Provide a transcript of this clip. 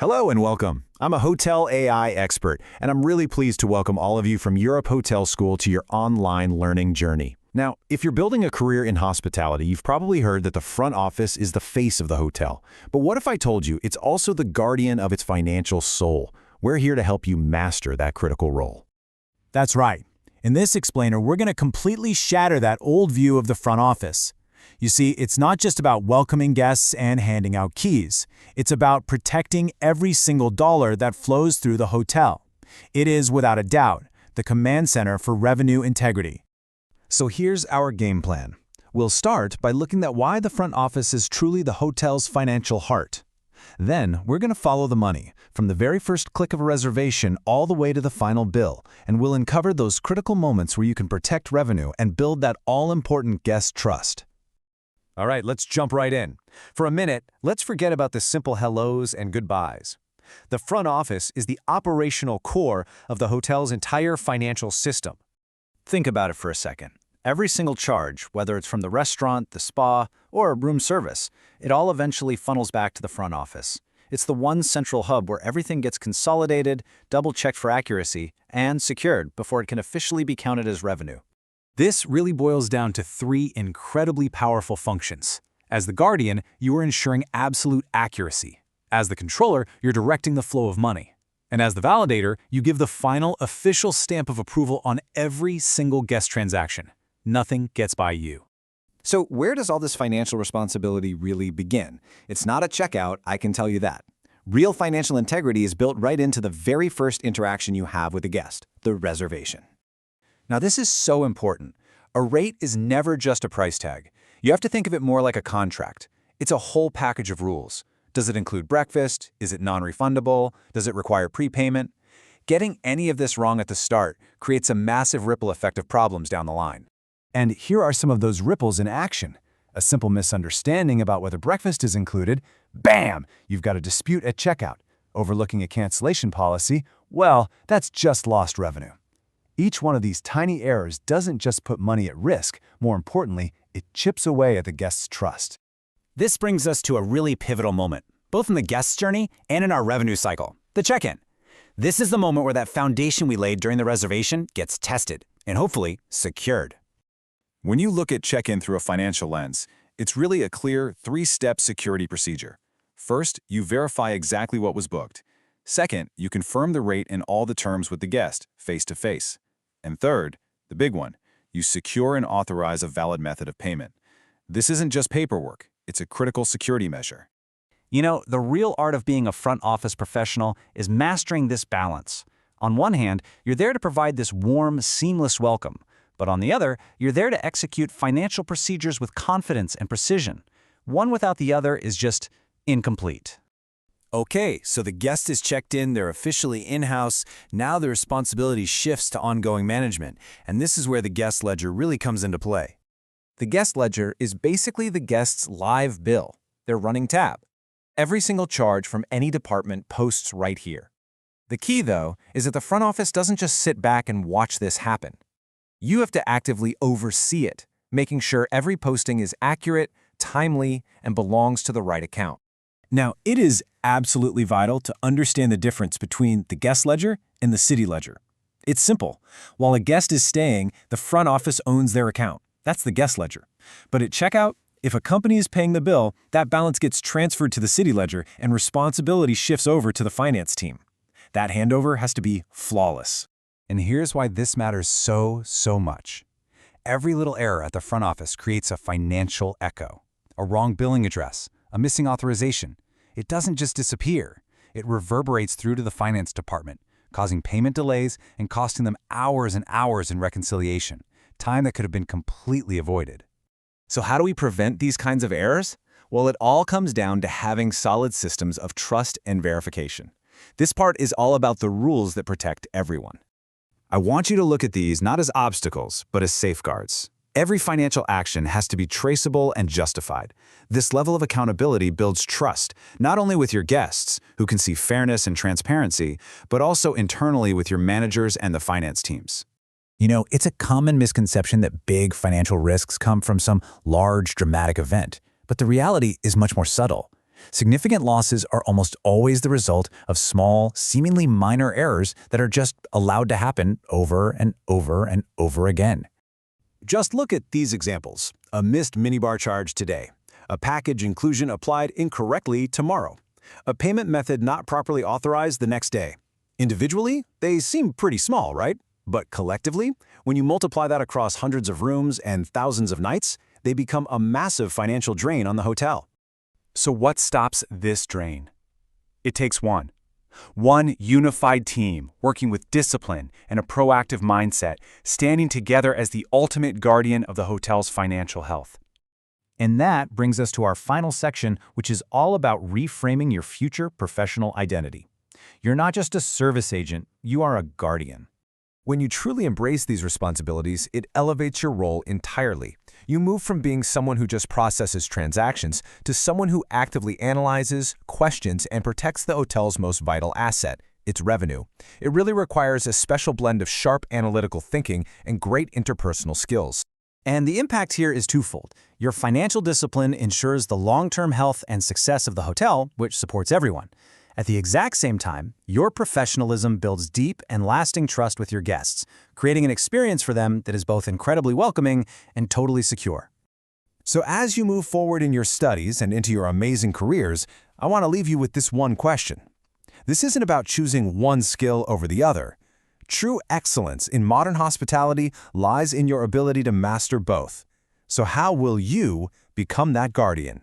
Hello and welcome. I'm a hotel AI expert, and I'm really pleased to welcome all of you from Europe Hotel School to your online learning journey. Now, if you're building a career in hospitality, you've probably heard that the front office is the face of the hotel. But what if I told you it's also the guardian of its financial soul? We're here to help you master that critical role. That's right. In this explainer, we're going to completely shatter that old view of the front office. You see, it's not just about welcoming guests and handing out keys. It's about protecting every single dollar that flows through the hotel. It is, without a doubt, the command center for revenue integrity. So here's our game plan. We'll start by looking at why the front office is truly the hotel's financial heart. Then, we're going to follow the money, from the very first click of a reservation all the way to the final bill, and we'll uncover those critical moments where you can protect revenue and build that all-important guest trust. All right, let's jump right in. For a minute, let's forget about the simple hellos and goodbyes. The front office is the operational core of the hotel's entire financial system. Think about it for a second. Every single charge, whether it's from the restaurant, the spa, or room service, it all eventually funnels back to the front office. It's the one central hub where everything gets consolidated, double-checked for accuracy, and secured before it can officially be counted as revenue. This really boils down to three incredibly powerful functions. As the guardian, you are ensuring absolute accuracy. As the controller, you're directing the flow of money. And as the validator, you give the final official stamp of approval on every single guest transaction. Nothing gets by you. So where does all this financial responsibility really begin? It's not a checkout, I can tell you that. Real financial integrity is built right into the very first interaction you have with a guest, the reservation. Now this is so important. A rate is never just a price tag. You have to think of it more like a contract. It's a whole package of rules. Does it include breakfast? Is it non-refundable? Does it require prepayment? Getting any of this wrong at the start creates a massive ripple effect of problems down the line. And here are some of those ripples in action. A simple misunderstanding about whether breakfast is included, bam! You've got a dispute at checkout. Overlooking a cancellation policy, well, that's just lost revenue. Each one of these tiny errors doesn't just put money at risk, more importantly, it chips away at the guest's trust. This brings us to a really pivotal moment, both in the guest's journey and in our revenue cycle, the check-in. This is the moment where that foundation we laid during the reservation gets tested and hopefully secured. When you look at check-in through a financial lens, it's really a clear three-step security procedure. First, you verify exactly what was booked. Second, you confirm the rate and all the terms with the guest, face-to-face. And third, the big one, you secure and authorize a valid method of payment. This isn't just paperwork, it's a critical security measure. You know, the real art of being a front office professional is mastering this balance. On one hand, you're there to provide this warm, seamless welcome. But on the other, you're there to execute financial procedures with confidence and precision. One without the other is just incomplete. Okay, so the guest is checked in, they're officially in-house. Now the responsibility shifts to ongoing management, and this is where the guest ledger really comes into play. The guest ledger is basically the guest's live bill, their running tab. Every single charge from any department posts right here. The key, though, is that the front office doesn't just sit back and watch this happen. You have to actively oversee it, making sure every posting is accurate, timely, and belongs to the right account. Now, it is absolutely vital to understand the difference between the guest ledger and the city ledger. It's simple. While a guest is staying, the front office owns their account. That's the guest ledger. But at checkout, if a company is paying the bill, that balance gets transferred to the city ledger and responsibility shifts over to the finance team. That handover has to be flawless. And here's why this matters so much. Every little error at the front office creates a financial echo. A wrong billing address, a missing authorization. It doesn't just disappear. It reverberates through to the finance department, causing payment delays and costing them hours and hours in reconciliation, time that could have been completely avoided. So how do we prevent these kinds of errors? Well, it all comes down to having solid systems of trust and verification. This part is all about the rules that protect everyone. I want you to look at these not as obstacles, but as safeguards. Every financial action has to be traceable and justified. This level of accountability builds trust, not only with your guests, who can see fairness and transparency, but also internally with your managers and the finance teams. You know, it's a common misconception that big financial risks come from some large, dramatic event, but the reality is much more subtle. Significant losses are almost always the result of small, seemingly minor errors that are just allowed to happen over and over and over again. Just look at these examples. A missed minibar charge today. A package inclusion applied incorrectly tomorrow. A payment method not properly authorized the next day. Individually, they seem pretty small, right? But collectively, when you multiply that across hundreds of rooms and thousands of nights, they become a massive financial drain on the hotel. So what stops this drain? It takes one unified team working with discipline and a proactive mindset, standing together as the ultimate guardian of the hotel's financial health. And that brings us to our final section, which is all about reframing your future professional identity. You're not just a service agent, you are a guardian. When you truly embrace these responsibilities, it elevates your role entirely. You move from being someone who just processes transactions to someone who actively analyzes, questions, and protects the hotel's most vital asset, its revenue. It really requires a special blend of sharp analytical thinking and great interpersonal skills. And the impact here is twofold. Your financial discipline ensures the long-term health and success of the hotel, which supports everyone. At the exact same time, your professionalism builds deep and lasting trust with your guests, creating an experience for them that is both incredibly welcoming and totally secure. So as you move forward in your studies and into your amazing careers, I want to leave you with this one question. This isn't about choosing one skill over the other. True excellence in modern hospitality lies in your ability to master both. So how will you become that guardian?